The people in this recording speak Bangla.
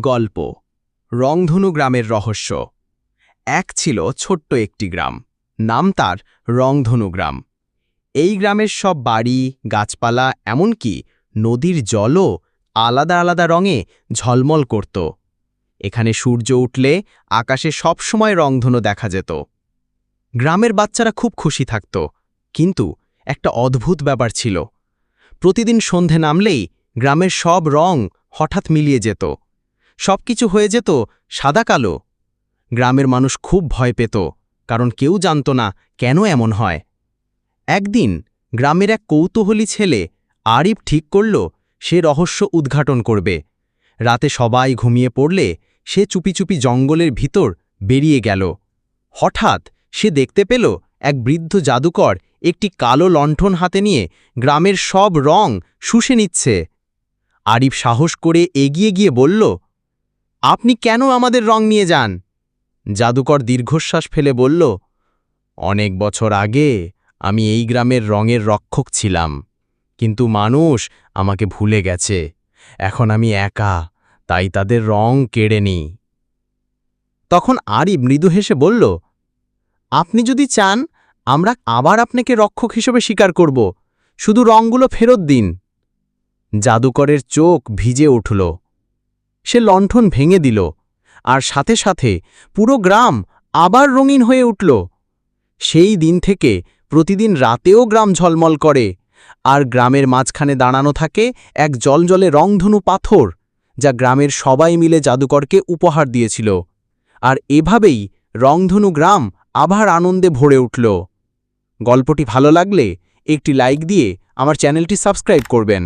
গল্প রংধনু গ্রামের রহস্য। এক ছিল ছোট্ট একটি গ্রাম, নাম তার রংধনু গ্রাম। এই গ্রামের সব বাড়ি, গাছপালা, এমনকি নদীর জলও আলাদা আলাদা রঙে ঝলমল করত। এখানে সূর্য উঠলে আকাশে সবসময় রংধনু দেখা যেত। গ্রামের বাচ্চারা খুব খুশি থাকত, কিন্তু একটা অদ্ভুত ব্যাপার ছিল। প্রতিদিন সন্ধে নামলেই গ্রামের সব রং হঠাৎ মিলিয়ে যেত, সবকিছু হয়ে যেত সাদা কালো। গ্রামের মানুষ খুব ভয় পেত, কারণ কেউ জানত না কেন এমন হয়। একদিন গ্রামের এক কৌতূহলী ছেলে আরিফ ঠিক করল সে রহস্য উদ্ঘাটন করবে। রাতে সবাই ঘুমিয়ে পড়লে সে চুপি চুপি জঙ্গলের ভিতর বেরিয়ে গেল। হঠাৎ সে দেখতে পেল এক বৃদ্ধ জাদুকর একটি কালো লণ্ঠন হাতে নিয়ে গ্রামের সব রং শুষে নিচ্ছে। আরিফ সাহস করে এগিয়ে গিয়ে বলল, আপনি কেন আমাদের রং নিয়ে যান? জাদুকর দীর্ঘশ্বাস ফেলে বলল, অনেক বছর আগে আমি এই গ্রামের রঙের রক্ষক ছিলাম, কিন্তু মানুষ আমাকে ভুলে গেছে। এখন আমি একা, তাই তাদের রং কেড়ে নিই। তখন আরিফ মৃদু হেসে বলল, আপনি যদি চান আমরা আবার আপনাকে রক্ষক হিসেবে স্বীকার করব, শুধু রঙগুলো ফেরত দিন। জাদুকরের চোখ ভিজে উঠল। সে লণ্ঠন ভেঙে দিল, আর সাথে সাথে পুরো গ্রাম আবার রঙিন হয়ে উঠল। সেই দিন থেকে প্রতিদিন রাতেও গ্রাম ঝলমল করে, আর গ্রামের মাঝখানে দাঁড়ানো থাকে এক জলজলে রংধনু পাথর, যা গ্রামের সবাই মিলে জাদুকরকে উপহার দিয়েছিল। আর এভাবেই রংধনু গ্রাম আবার আনন্দে ভরে উঠল। গল্পটি ভালো লাগলে একটি লাইক দিয়ে আমার চ্যানেলটি সাবস্ক্রাইব করবেন।